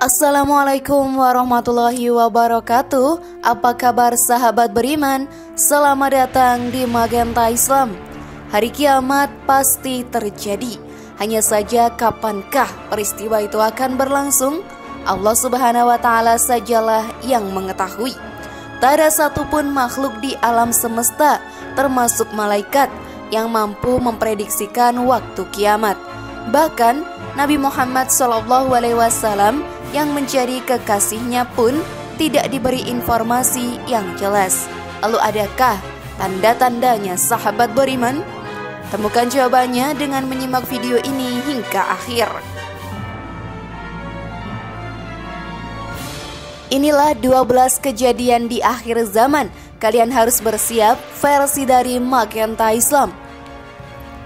Assalamualaikum warahmatullahi wabarakatuh. Apa kabar sahabat beriman? Selamat datang di Magenta Islam. Hari kiamat pasti terjadi. Hanya saja kapankah peristiwa itu akan berlangsung? Allah Subhanahu wa ta'ala sajalah yang mengetahui. Tak ada satupun makhluk di alam semesta, termasuk malaikat, yang mampu memprediksikan waktu kiamat. Bahkan Nabi Muhammad SAW yang menjadi kekasihnya pun tidak diberi informasi yang jelas. Lalu adakah tanda-tandanya sahabat beriman? Temukan jawabannya dengan menyimak video ini hingga akhir. Inilah 12 kejadian di akhir zaman. Kalian harus bersiap, versi dari Magenta Islam.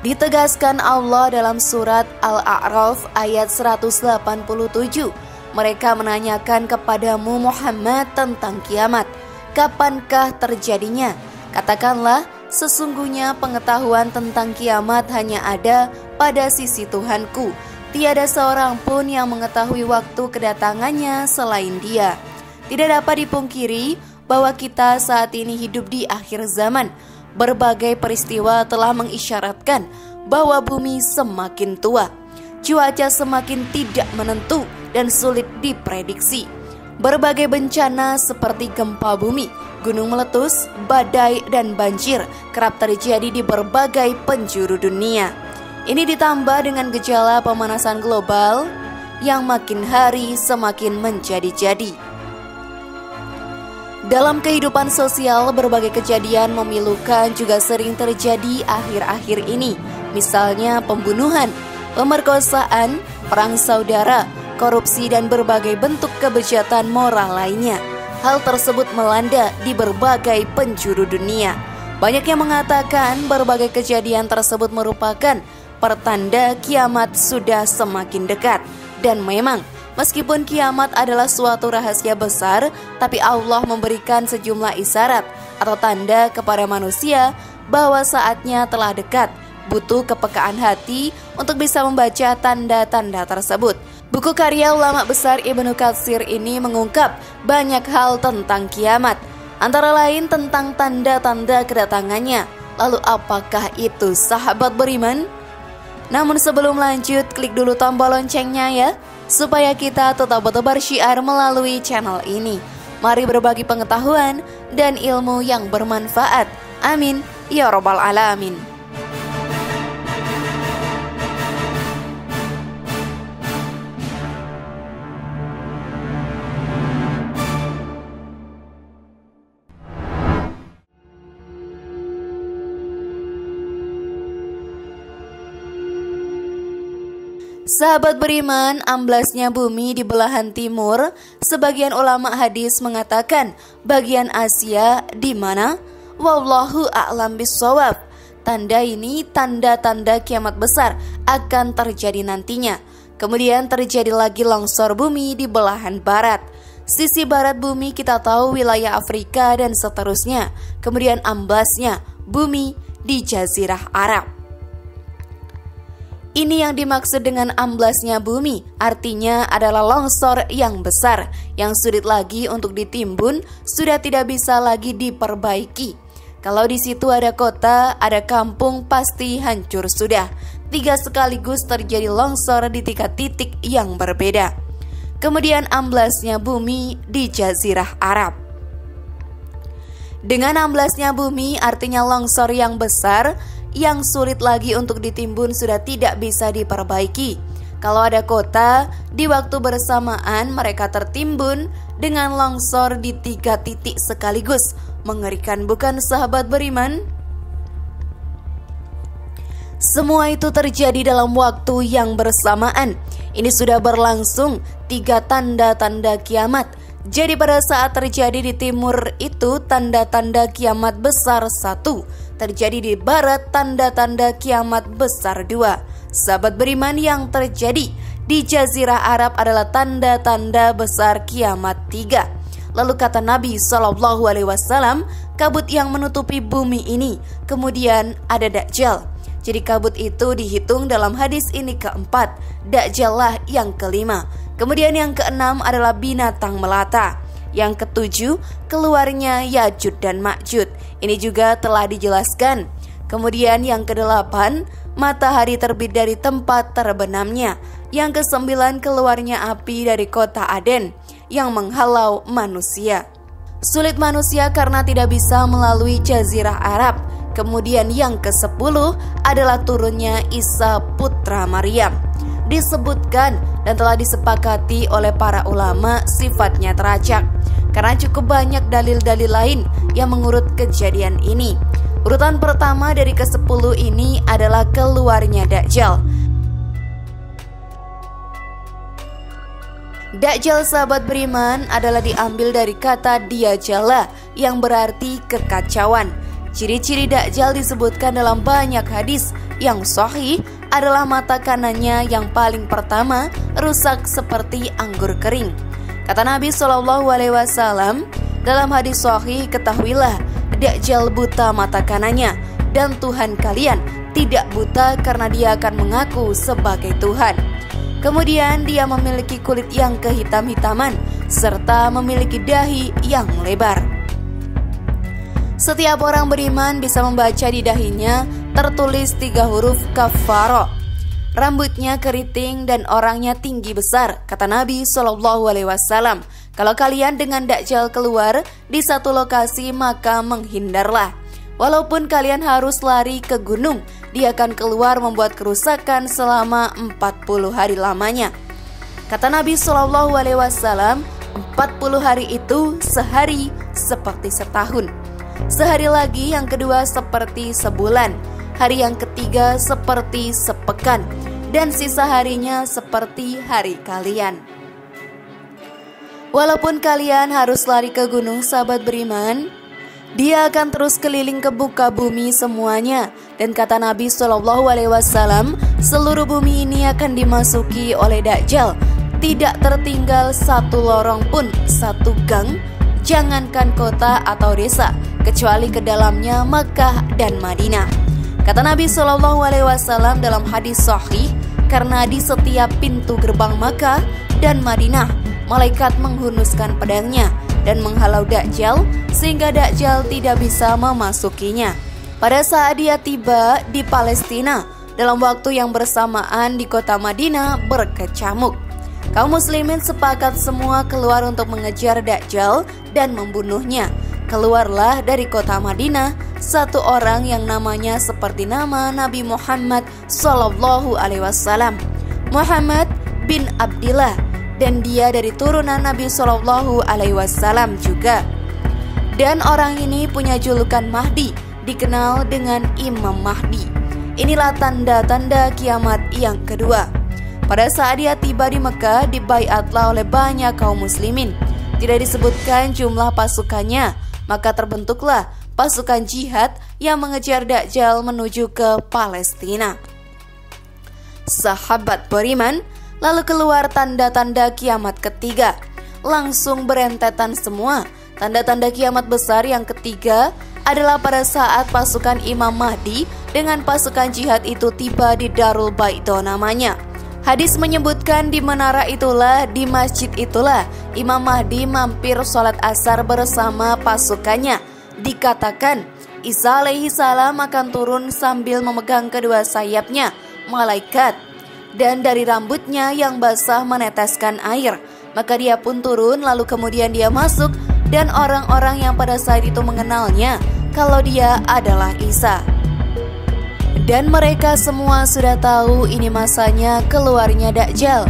Ditegaskan Allah dalam surat Al-A'raf ayat 187. Mereka menanyakan kepadamu Muhammad tentang kiamat. Kapankah terjadinya? Katakanlah, sesungguhnya pengetahuan tentang kiamat hanya ada pada sisi Tuhanku. Tiada seorang pun yang mengetahui waktu kedatangannya selain Dia. Tidak dapat dipungkiri bahwa kita saat ini hidup di akhir zaman. Berbagai peristiwa telah mengisyaratkan bahwa bumi semakin tua. Cuaca semakin tidak menentu dan sulit diprediksi. Berbagai bencana seperti gempa bumi, gunung meletus, badai, dan banjir kerap terjadi di berbagai penjuru dunia. Ini ditambah dengan gejala pemanasan global yang makin hari semakin menjadi-jadi. Dalam kehidupan sosial, berbagai kejadian memilukan juga sering terjadi akhir-akhir ini. Misalnya pembunuhan, pemerkosaan, perang saudara, korupsi, dan berbagai bentuk kebejatan moral lainnya. Hal tersebut melanda di berbagai penjuru dunia. Banyak yang mengatakan berbagai kejadian tersebut merupakan pertanda kiamat sudah semakin dekat. Dan memang, meskipun kiamat adalah suatu rahasia besar, tapi Allah memberikan sejumlah isyarat atau tanda kepada manusia bahwa saatnya telah dekat. Butuh kepekaan hati untuk bisa membaca tanda-tanda tersebut. Buku karya ulama besar Ibnu Katsir ini mengungkap banyak hal tentang kiamat, antara lain tentang tanda-tanda kedatangannya. Lalu apakah itu sahabat beriman? Namun sebelum lanjut, klik dulu tombol loncengnya ya, supaya kita tetap bertebar syiar melalui channel ini. Mari berbagi pengetahuan dan ilmu yang bermanfaat. Amin ya rabbal alamin. Sahabat beriman, amblasnya bumi di belahan timur, sebagian ulama hadis mengatakan bagian Asia di mana? Wallahu a'lam bissawab. Tanda ini tanda-tanda kiamat besar akan terjadi nantinya. Kemudian terjadi lagi longsor bumi di belahan barat. Sisi barat bumi kita tahu wilayah Afrika dan seterusnya. Kemudian amblasnya bumi di Jazirah Arab. Ini yang dimaksud dengan amblasnya bumi, artinya adalah longsor yang besar, yang sulit lagi untuk ditimbun, sudah tidak bisa lagi diperbaiki. Kalau di situ ada kota, ada kampung, pasti hancur sudah. 3 sekaligus terjadi longsor di 3 titik yang berbeda. Kemudian amblasnya bumi di Jazirah Arab. Dengan amblasnya bumi artinya longsor yang besar, yang sulit lagi untuk ditimbun, sudah tidak bisa diperbaiki. Kalau ada kota, di waktu bersamaan mereka tertimbun dengan longsor di 3 titik sekaligus. Mengerikan bukan sahabat beriman? Semua itu terjadi dalam waktu yang bersamaan. Ini sudah berlangsung 3 tanda-tanda kiamat. Jadi pada saat terjadi di timur itu tanda-tanda kiamat besar 1. Terjadi di barat tanda-tanda kiamat besar 2. Sahabat beriman, yang terjadi di Jazirah Arab adalah tanda-tanda besar kiamat 3. Lalu kata Nabi SAW, kabut yang menutupi bumi ini. Kemudian ada Dajjal. Jadi kabut itu dihitung dalam hadis ini keempat, Dajjal lah yang kelima. Kemudian yang keenam adalah binatang melata. Yang ketujuh, keluarnya Ya'juj dan Ma'juj. Ini juga telah dijelaskan. Kemudian yang kedelapan, matahari terbit dari tempat terbenamnya. Yang kesembilan, keluarnya api dari kota Aden yang menghalau manusia. Sulit manusia karena tidak bisa melalui Jazirah Arab. Kemudian yang ke-10 adalah turunnya Isa putra Maryam. Disebutkan dan telah disepakati oleh para ulama sifatnya teracak, karena cukup banyak dalil-dalil lain yang mengurut kejadian ini. Urutan pertama dari ke-10 ini adalah keluarnya Dajjal. Dajjal, sahabat beriman, adalah diambil dari kata Diyajala yang berarti kekacauan. Ciri-ciri Dajjal disebutkan dalam banyak hadis. Yang sahih adalah mata kanannya yang paling pertama rusak seperti anggur kering. Kata Nabi SAW dalam hadis sahih, ketahuilah Dajjal buta mata kanannya, dan Tuhan kalian tidak buta karena dia akan mengaku sebagai Tuhan. Kemudian dia memiliki kulit yang kehitam-hitaman serta memiliki dahi yang lebar. Setiap orang beriman bisa membaca di dahinya tertulis 3 huruf kafaro. Rambutnya keriting dan orangnya tinggi besar. Kata Nabi SAW, kalau kalian dengan Dajjal keluar di satu lokasi maka menghindarlah. Walaupun kalian harus lari ke gunung, dia akan keluar membuat kerusakan selama 40 hari lamanya. Kata Nabi SAW, 40 hari itu sehari seperti setahun. Sehari lagi yang kedua seperti sebulan. Hari yang ketiga seperti sepekan. Dan sisa harinya seperti hari kalian. Walaupun kalian harus lari ke gunung, sahabat beriman, dia akan terus keliling ke muka bumi semuanya. Dan kata Nabi SAW, seluruh bumi ini akan dimasuki oleh Dajjal. Tidak tertinggal satu lorong pun, satu gang, jangankan kota atau desa, kecuali ke dalamnya Makkah dan Madinah. Kata Nabi SAW dalam hadis sahih, karena di setiap pintu gerbang Makkah dan Madinah, malaikat menghunuskan pedangnya dan menghalau Dajjal sehingga Dajjal tidak bisa memasukinya. Pada saat dia tiba di Palestina, dalam waktu yang bersamaan di kota Madinah berkecamuk. Kaum muslimin sepakat semua keluar untuk mengejar Dajjal dan membunuhnya. Keluarlah dari kota Madinah satu orang yang namanya seperti nama Nabi Muhammad SAW, Muhammad bin Abdillah, dan dia dari turunan Nabi SAW juga. Dan orang ini punya julukan Mahdi, dikenal dengan Imam Mahdi. Inilah tanda-tanda kiamat yang kedua. Pada saat dia tiba di Mekah, dibaiatlah oleh banyak kaum muslimin. Tidak disebutkan jumlah pasukannya, maka terbentuklah pasukan jihad yang mengejar Dajjal menuju ke Palestina. Sahabat beriman, lalu keluar tanda-tanda kiamat ketiga. Langsung berentetan semua. Tanda-tanda kiamat besar yang ketiga adalah pada saat pasukan Imam Mahdi dengan pasukan jihad itu tiba di Darul Baidho namanya. Hadis menyebutkan di menara itulah, di masjid itulah, Imam Mahdi mampir sholat asar bersama pasukannya. Dikatakan, Isa alaihi salam akan turun sambil memegang kedua sayapnya, malaikat. Dan dari rambutnya yang basah meneteskan air. Maka dia pun turun, lalu kemudian dia masuk, dan orang-orang yang pada saat itu mengenalnya kalau dia adalah Isa. Dan mereka semua sudah tahu ini masanya keluarnya Dajjal.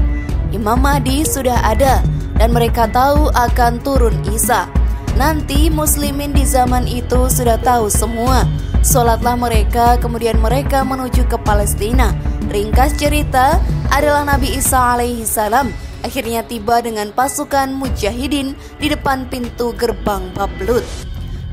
Imam Mahdi sudah ada dan mereka tahu akan turun Isa. Nanti muslimin di zaman itu sudah tahu semua. Sholatlah mereka, kemudian mereka menuju ke Palestina. Ringkas cerita adalah Nabi Isa alaihi salam akhirnya tiba dengan pasukan mujahidin di depan pintu gerbang Bablut.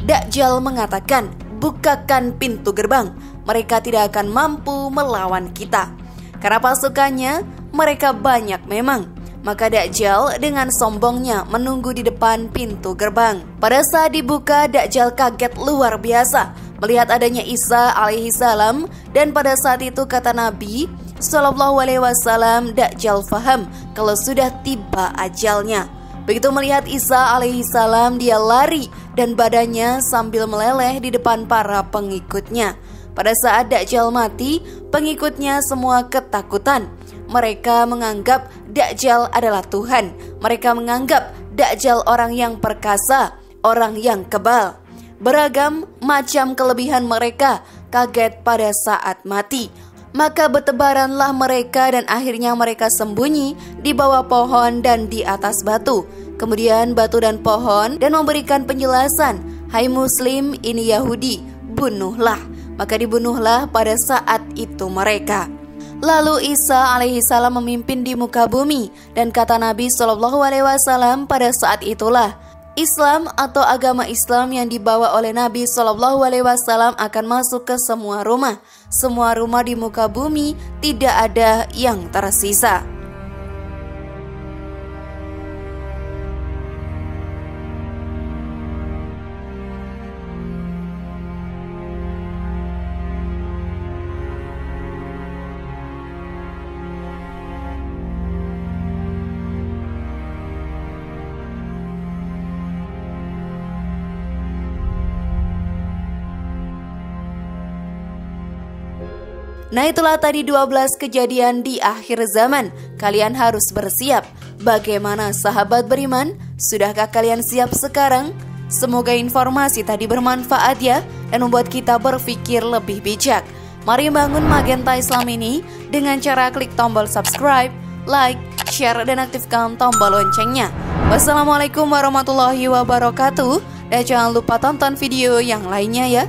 Dajjal mengatakan, bukakan pintu gerbang. Mereka tidak akan mampu melawan kita. Karena pasukannya mereka banyak memang. Maka Dajjal dengan sombongnya menunggu di depan pintu gerbang. Pada saat dibuka, Dajjal kaget luar biasa melihat adanya Isa alaihi salam. Dan pada saat itu kata Nabi, Shallallahu Alaihi Wasallam Dajjal faham kalau sudah tiba ajalnya. Begitu melihat Isa alaihi salam, dia lari dan badannya sambil meleleh di depan para pengikutnya. Pada saat Dajjal mati, pengikutnya semua ketakutan. Mereka menganggap Dajjal adalah Tuhan. Mereka menganggap Dajjal orang yang perkasa, orang yang kebal. Beragam macam kelebihan mereka kaget pada saat mati. Maka bertebaranlah mereka dan akhirnya mereka sembunyi di bawah pohon dan di atas batu. Kemudian batu dan pohon dan memberikan penjelasan, "Hai Muslim, ini Yahudi, bunuhlah." Maka dibunuhlah pada saat itu mereka. Lalu Isa alaihi salam memimpin di muka bumi dan kata Nabi Shallallahu Alaihi Wasallam pada saat itulah Islam atau agama Islam yang dibawa oleh Nabi Shallallahu Alaihi Wasallam akan masuk ke semua rumah. Semua rumah di muka bumi, tidak ada yang tersisa. Nah, itulah tadi 12 kejadian di akhir zaman. Kalian harus bersiap. Bagaimana sahabat beriman? Sudahkah kalian siap sekarang? Semoga informasi tadi bermanfaat ya, dan membuat kita berpikir lebih bijak. Mari bangun Magenta Islam ini dengan cara klik tombol subscribe, like, share, dan aktifkan tombol loncengnya. Wassalamualaikum warahmatullahi wabarakatuh. Dan jangan lupa tonton video yang lainnya ya.